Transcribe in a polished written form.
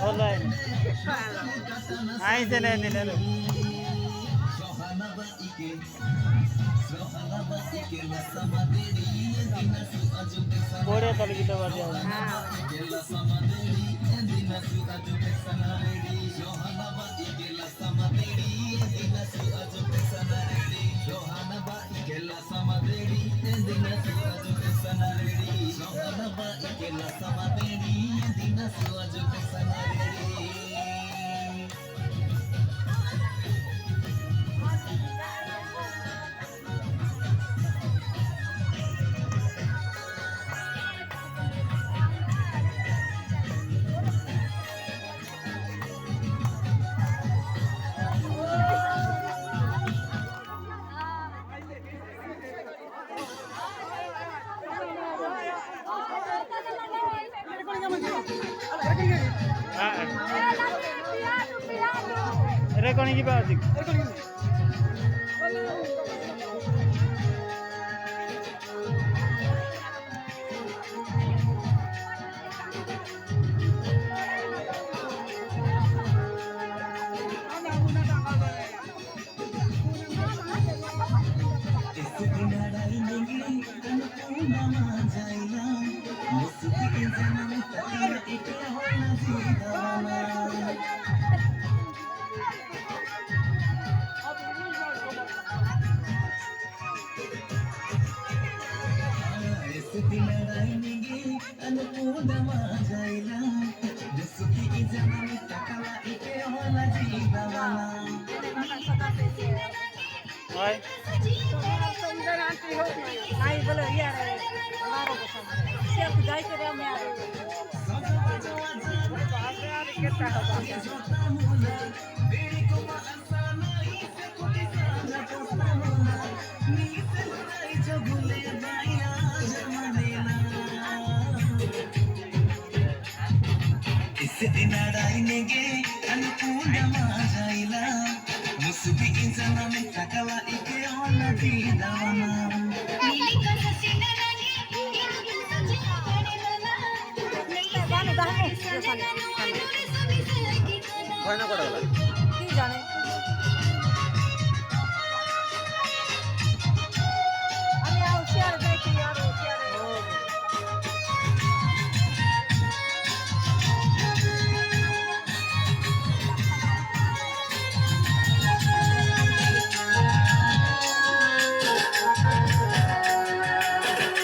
online ai se ne ni le bore tali kita baje recording ki baat hai नहीं बोलो यार हमारा पसंद सिर्फ जाई करे मैं यार कितना इस दिन आड़ाइनेगे अनुपूर्णमा जाइला मुसुबी इंसान में तकला इके होना दीदाना नीली का ससीना लागे इनको सजे पड़ेला नहीं बानो दानो सजना नो सभी से की कोई ना कोड़ा की जाने